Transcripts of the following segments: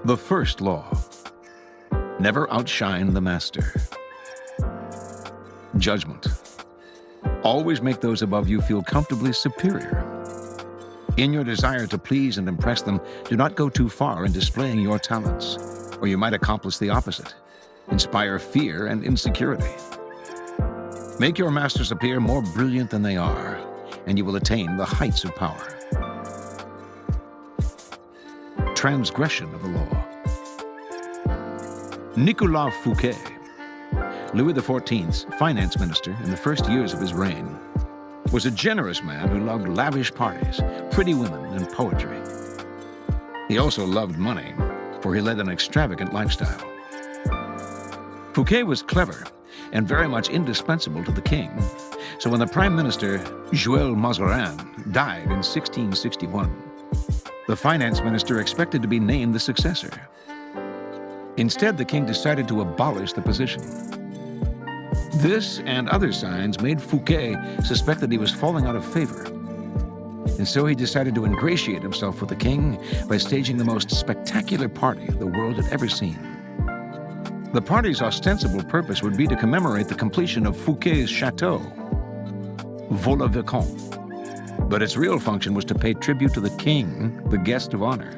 The first law: never outshine the master. Judgment: always make those above you feel comfortably superior. In your desire to please and impress them, do not go too far in displaying your talents, or you might accomplish the opposite: inspire fear and insecurity. Make your masters appear more brilliant than they are, and you will attain the heights of power. Transgression of the law. Nicolas Fouquet, Louis XIV's finance minister in the first years of his reign, was a generous man who loved lavish parties, pretty women, and poetry. He also loved money, for he led an extravagant lifestyle. Fouquet was clever and very much indispensable to the king, so when the Prime Minister, Jules Mazarin, died in 1661, the finance minister expected to be named the successor. Instead, the king decided to abolish the position. This and other signs made Fouquet suspect that he was falling out of favor. And so he decided to ingratiate himself with the king by staging the most spectacular party the world had ever seen. The party's ostensible purpose would be to commemorate the completion of Fouquet's chateau, Vaux-le-Vicomte. But its real function was to pay tribute to the king, the guest of honor.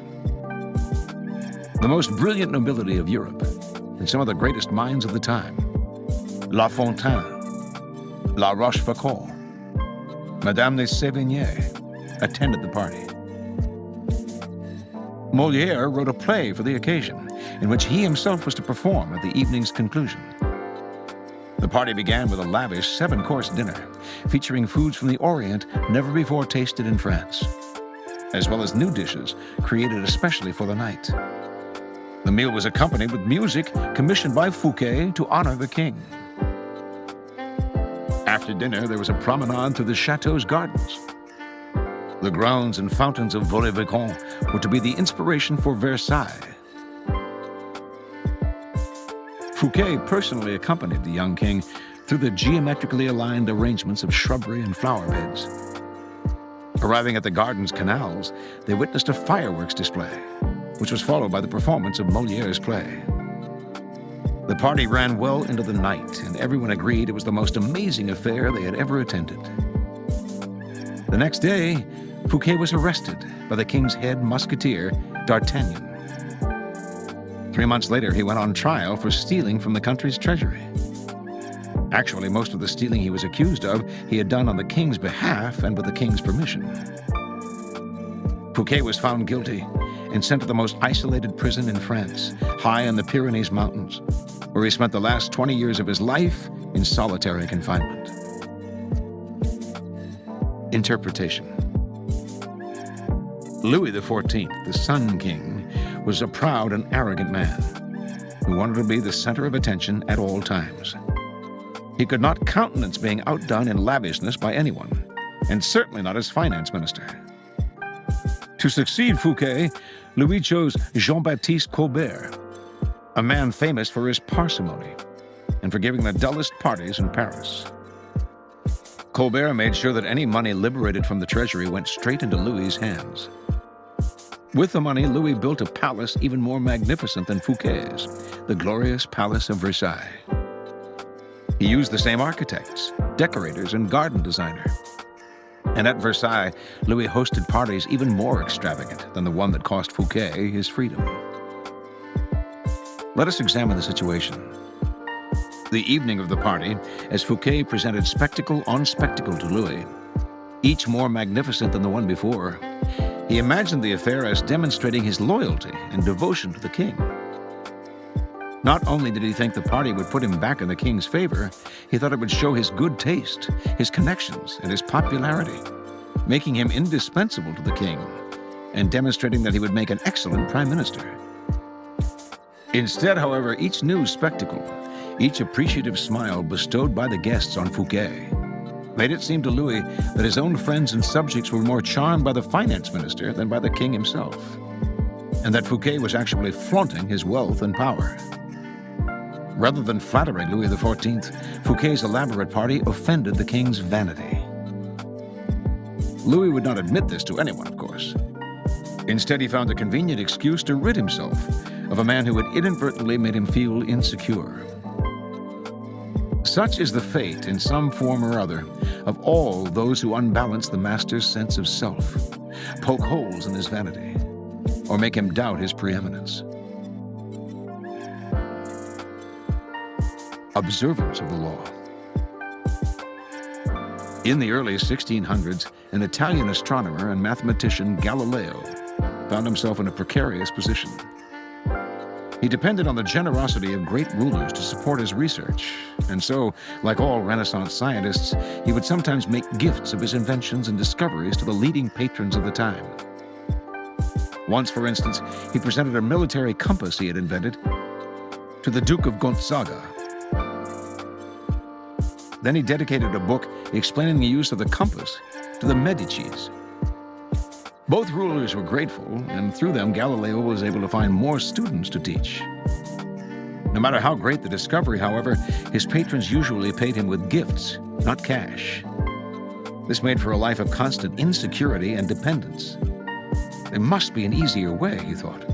The most brilliant nobility of Europe, and some of the greatest minds of the time, La Fontaine, La Rochefoucauld, Madame de Sévigné, attended the party. Molière wrote a play for the occasion, in which he himself was to perform at the evening's conclusion. The party began with a lavish 7-course dinner, featuring foods from the Orient never before tasted in France, as well as new dishes created especially for the night. The meal was accompanied with music commissioned by Fouquet to honor the king. After dinner, there was a promenade through the chateau's gardens. The grounds and fountains of Vaux-le-Vicomte were to be the inspiration for Versailles. Fouquet personally accompanied the young king through the geometrically aligned arrangements of shrubbery and flower beds. Arriving at the garden's canals, they witnessed a fireworks display, which was followed by the performance of Molière's play. The party ran well into the night, and everyone agreed it was the most amazing affair they had ever attended. The next day, Fouquet was arrested by the king's head musketeer, D'Artagnan. 3 months later, he went on trial for stealing from the country's treasury. Actually, most of the stealing he was accused of, he had done on the king's behalf and with the king's permission. Fouquet was found guilty and sent to the most isolated prison in France, high in the Pyrenees Mountains, where he spent the last 20 years of his life in solitary confinement. Interpretation. Louis XIV, the Sun King, was a proud and arrogant man who wanted to be the center of attention at all times. He could not countenance being outdone in lavishness by anyone, and certainly not as finance minister. To succeed Fouquet, Louis chose Jean-Baptiste Colbert, a man famous for his parsimony and for giving the dullest parties in Paris. Colbert made sure that any money liberated from the treasury went straight into Louis's hands. With the money, Louis built a palace even more magnificent than Fouquet's, the glorious Palace of Versailles. He used the same architects, decorators, and garden designer. And at Versailles, Louis hosted parties even more extravagant than the one that cost Fouquet his freedom. Let us examine the situation. The evening of the party, as Fouquet presented spectacle on spectacle to Louis, each more magnificent than the one before, he imagined the affair as demonstrating his loyalty and devotion to the king. Not only did he think the party would put him back in the king's favor, he thought it would show his good taste, his connections, and his popularity, making him indispensable to the king and demonstrating that he would make an excellent prime minister. Instead, however, each new spectacle, each appreciative smile bestowed by the guests on Fouquet, made it seem to Louis that his own friends and subjects were more charmed by the finance minister than by the king himself, and that Fouquet was actually flaunting his wealth and power. Rather than flattering Louis XIV, Fouquet's elaborate party offended the king's vanity. Louis would not admit this to anyone, of course. Instead, he found a convenient excuse to rid himself of a man who had inadvertently made him feel insecure. Such is the fate, in some form or other, of all those who unbalance the master's sense of self, poke holes in his vanity, or make him doubt his preeminence. Observance of the law. In the early 1600s, an Italian astronomer and mathematician, Galileo, found himself in a precarious position. He depended on the generosity of great rulers to support his research, and so, like all Renaissance scientists, he would sometimes make gifts of his inventions and discoveries to the leading patrons of the time. Once, for instance, he presented a military compass he had invented to the Duke of Gonzaga. Then he dedicated a book explaining the use of the compass to the Medicis. Both rulers were grateful, and through them Galileo was able to find more students to teach. No matter how great the discovery, however, his patrons usually paid him with gifts, not cash. This made for a life of constant insecurity and dependence. There must be an easier way, he thought.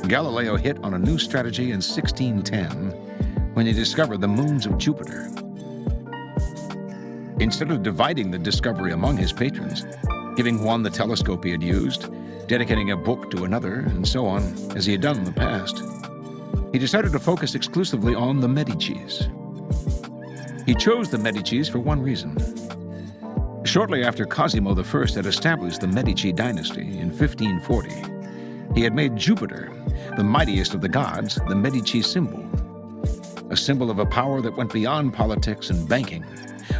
Galileo hit on a new strategy in 1610 when he discovered the moons of Jupiter. Instead of dividing the discovery among his patrons, giving one the telescope he had used, dedicating a book to another, and so on, as he had done in the past, he decided to focus exclusively on the Medicis. He chose the Medicis for one reason. Shortly after Cosimo I had established the Medici dynasty in 1540, he had made Jupiter, the mightiest of the gods, the Medici symbol, a symbol of a power that went beyond politics and banking,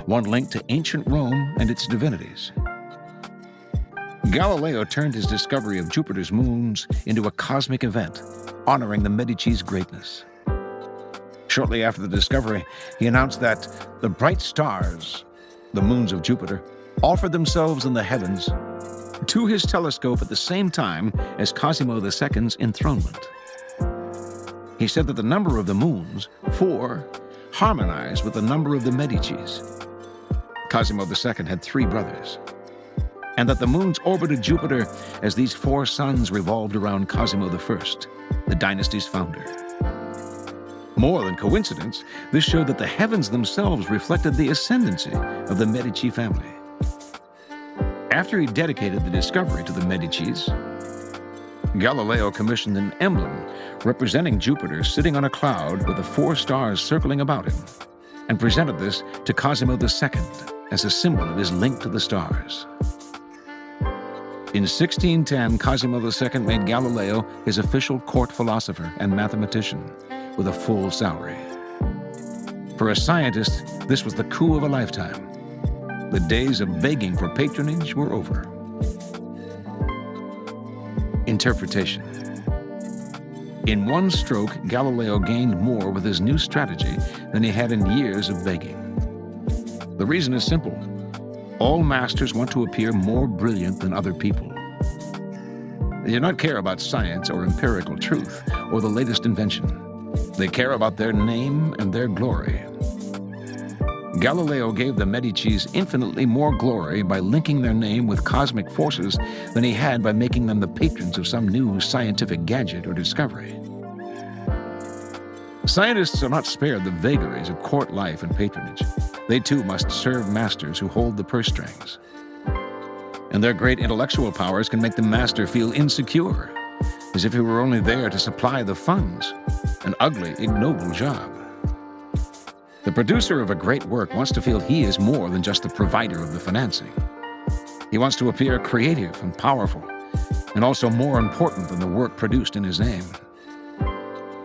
one linked to ancient Rome and its divinities. Galileo turned his discovery of Jupiter's moons into a cosmic event, honoring the Medici's greatness. Shortly after the discovery, he announced that the bright stars, the moons of Jupiter, offered themselves in the heavens to his telescope at the same time as Cosimo II's enthronement. He said that the number of the moons, 4, harmonized with the number of the Medicis. Cosimo II had 3 brothers, and that the moons orbited Jupiter as these 4 suns revolved around Cosimo I, the dynasty's founder. More than coincidence, this showed that the heavens themselves reflected the ascendancy of the Medici family. After he dedicated the discovery to the Medicis, Galileo commissioned an emblem representing Jupiter sitting on a cloud with the 4 stars circling about him, and presented this to Cosimo II as a symbol of his link to the stars. In 1610, Cosimo II made Galileo his official court philosopher and mathematician, with a full salary. For a scientist, this was the coup of a lifetime. The days of begging for patronage were over. Interpretation. In one stroke, Galileo gained more with his new strategy than he had in years of begging. The reason is simple. All masters want to appear more brilliant than other people. They do not care about science or empirical truth or the latest invention. They care about their name and their glory. Galileo gave the Medicis infinitely more glory by linking their name with cosmic forces than he had by making them the patrons of some new scientific gadget or discovery. Scientists are not spared the vagaries of court life and patronage. They too must serve masters who hold the purse strings. And their great intellectual powers can make the master feel insecure, as if he were only there to supply the funds, an ugly, ignoble job. The producer of a great work wants to feel he is more than just the provider of the financing. He wants to appear creative and powerful, and also more important than the work produced in his name.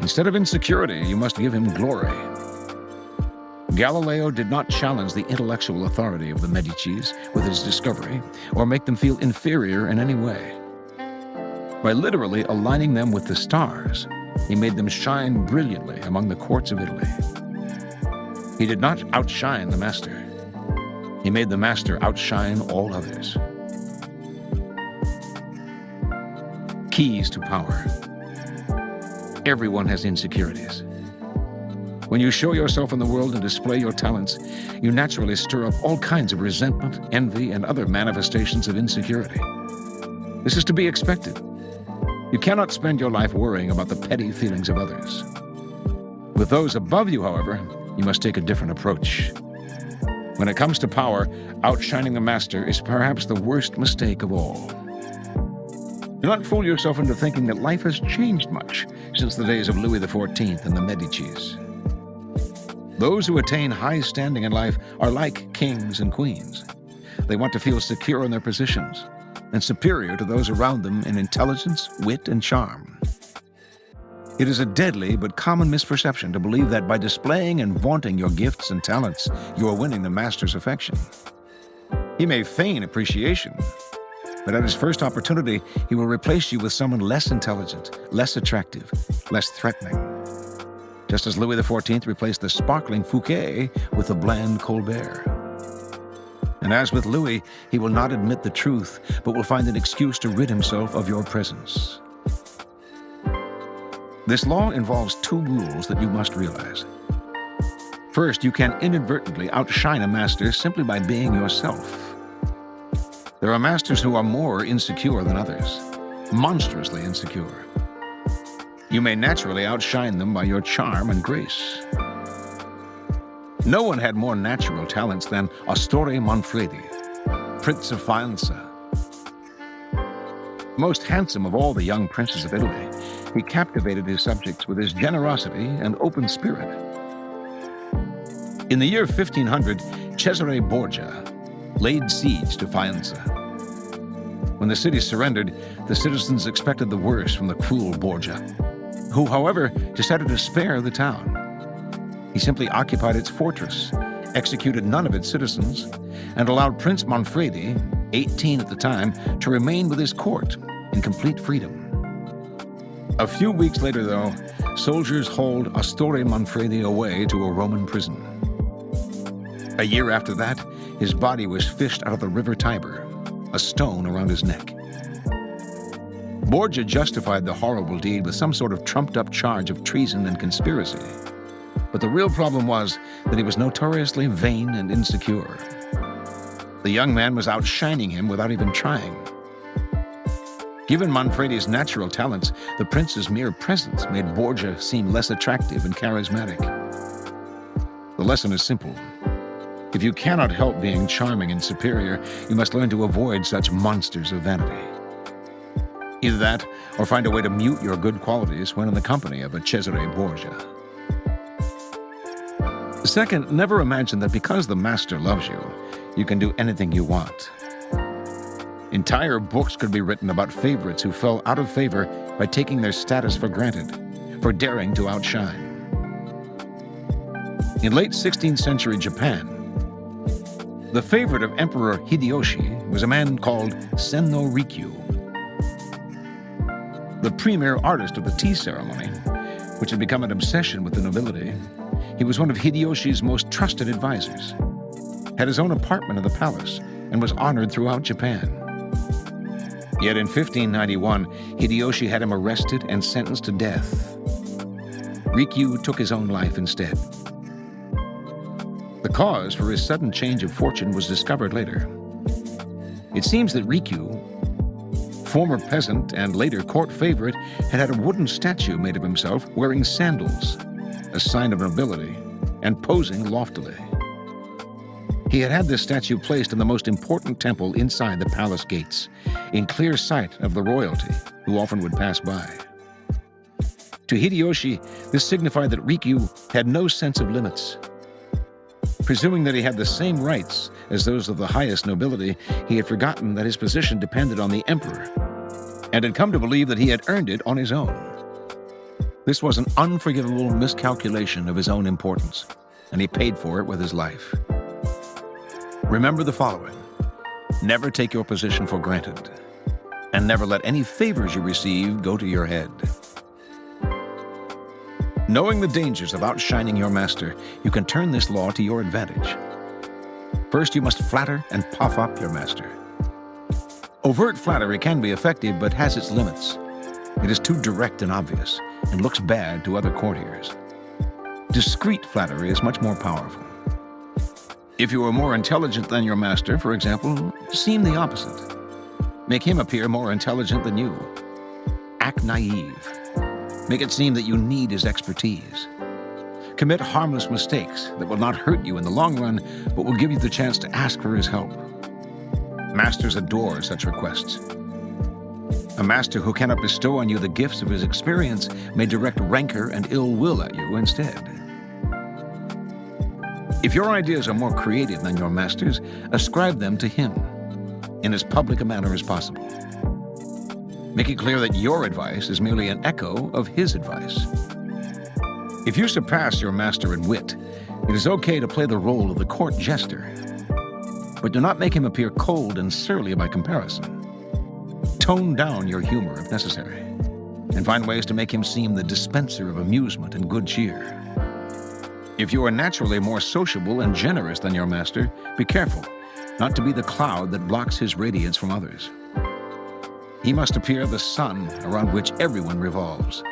Instead of insecurity, you must give him glory. Galileo did not challenge the intellectual authority of the Medicis with his discovery, or make them feel inferior in any way. By literally aligning them with the stars, he made them shine brilliantly among the courts of Italy. He did not outshine the master. He made the master outshine all others. Keys to power. Everyone has insecurities. When you show yourself in the world and display your talents, you naturally stir up all kinds of resentment, envy, and other manifestations of insecurity. This is to be expected. You cannot spend your life worrying about the petty feelings of others. With those above you, however, you must take a different approach. When it comes to power, outshining the master is perhaps the worst mistake of all. Do not fool yourself into thinking that life has changed much since the days of Louis XIV and the Medicis. Those who attain high standing in life are like kings and queens. They want to feel secure in their positions and superior to those around them in intelligence, wit, and charm. It is a deadly but common misperception to believe that by displaying and vaunting your gifts and talents, you are winning the master's affection. He may feign appreciation, but at his first opportunity, he will replace you with someone less intelligent, less attractive, less threatening. Just as Louis XIV replaced the sparkling Fouquet with the bland Colbert. And as with Louis, he will not admit the truth, but will find an excuse to rid himself of your presence. This law involves two rules that you must realize. First, you can inadvertently outshine a master simply by being yourself. There are masters who are more insecure than others, monstrously insecure. You may naturally outshine them by your charm and grace. No one had more natural talents than Astorre Manfredi, Prince of Faenza. Most handsome of all the young princes of Italy, he captivated his subjects with his generosity and open spirit. In the year 1500, Cesare Borgia laid siege to Faenza. When the city surrendered, the citizens expected the worst from the cruel Borgia, who, however, decided to spare the town. He simply occupied its fortress, executed none of its citizens, and allowed Prince Manfredi, 18 at the time, to remain with his court in complete freedom. A few weeks later, though, soldiers hauled Astorre Manfredi away to a Roman prison. A year after that, his body was fished out of the river Tiber, a stone around his neck. Borgia justified the horrible deed with some sort of trumped-up charge of treason and conspiracy. But the real problem was that he was notoriously vain and insecure. The young man was outshining him without even trying. Given Manfredi's natural talents, the prince's mere presence made Borgia seem less attractive and charismatic. The lesson is simple. If you cannot help being charming and superior, you must learn to avoid such monsters of vanity. Either that, or find a way to mute your good qualities when in the company of a Cesare Borgia. Second, never imagine that because the master loves you, you can do anything you want. Entire books could be written about favorites who fell out of favor by taking their status for granted, for daring to outshine. In late 16th century Japan, the favorite of Emperor Hideyoshi was a man called Senno Rikyu. The premier artist of the tea ceremony, which had become an obsession with the nobility, he was one of Hideyoshi's most trusted advisors, had his own apartment in the palace, and was honored throughout Japan. Yet in 1591, Hideyoshi had him arrested and sentenced to death. Rikyu took his own life instead. The cause for his sudden change of fortune was discovered later. It seems that Rikyu, former peasant and later court favorite, had a wooden statue made of himself wearing sandals, a sign of nobility, and posing loftily. He had this statue placed in the most important temple inside the palace gates, in clear sight of the royalty, who often would pass by. To Hideyoshi, this signified that Rikyu had no sense of limits. Presuming that he had the same rights as those of the highest nobility, he had forgotten that his position depended on the emperor, and had come to believe that he had earned it on his own. This was an unforgivable miscalculation of his own importance, and he paid for it with his life. Remember the following: never take your position for granted, and never let any favors you receive go to your head. Knowing the dangers of outshining your master, you can turn this law to your advantage. First, you must flatter and puff up your master. Overt flattery can be effective, but has its limits. It is too direct and obvious, and looks bad to other courtiers. Discreet flattery is much more powerful. If you are more intelligent than your master, for example, seem the opposite. Make him appear more intelligent than you. Act naive. Make it seem that you need his expertise. Commit harmless mistakes that will not hurt you in the long run, but will give you the chance to ask for his help. Masters adore such requests. A master who cannot bestow on you the gifts of his experience may direct rancor and ill will at you instead. If your ideas are more creative than your master's, ascribe them to him in as public a manner as possible. Make it clear that your advice is merely an echo of his advice. If you surpass your master in wit, it is okay to play the role of the court jester, but do not make him appear cold and surly by comparison. Tone down your humor if necessary, and find ways to make him seem the dispenser of amusement and good cheer. If you are naturally more sociable and generous than your master, be careful not to be the cloud that blocks his radiance from others. He must appear the sun around which everyone revolves,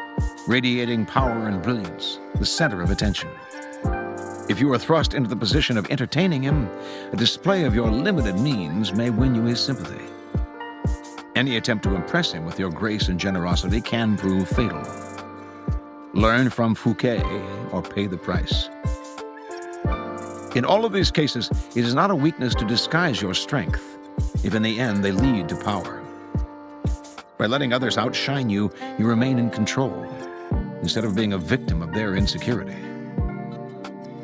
radiating power and brilliance, the center of attention. If you are thrust into the position of entertaining him, a display of your limited means may win you his sympathy. Any attempt to impress him with your grace and generosity can prove fatal. Learn from Fouquet or pay the price. In all of these cases, it is not a weakness to disguise your strength, if in the end they lead to power. By letting others outshine you, you remain in control, instead of being a victim of their insecurity.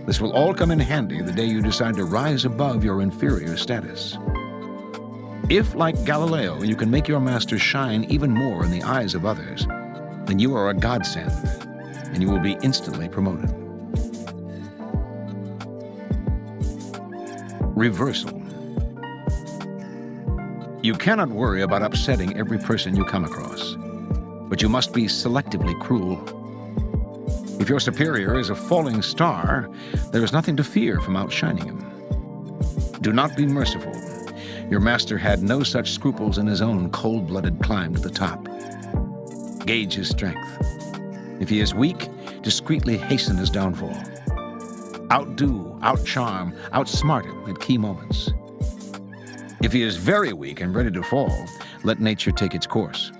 This will all come in handy the day you decide to rise above your inferior status. If, like Galileo, you can make your master shine even more in the eyes of others, then you are a godsend, and you will be instantly promoted. Reversal. You cannot worry about upsetting every person you come across, but you must be selectively cruel. If your superior is a falling star, there is nothing to fear from outshining him. Do not be merciful. Your master had no such scruples in his own cold-blooded climb to the top. Gauge his strength. If he is weak, discreetly hasten his downfall. Outdo, outcharm, outsmart him at key moments. If he is very weak and ready to fall, let nature take its course.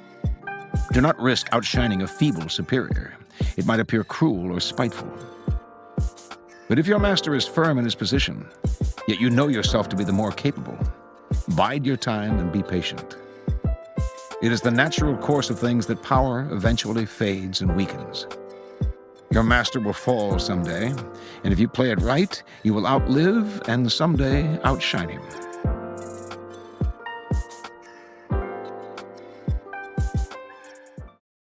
Do not risk outshining a feeble superior. It might appear cruel or spiteful. But if your master is firm in his position, yet you know yourself to be the more capable, bide your time and be patient. It is the natural course of things that power eventually fades and weakens. Your master will fall someday, and if you play it right, you will outlive and someday outshine him.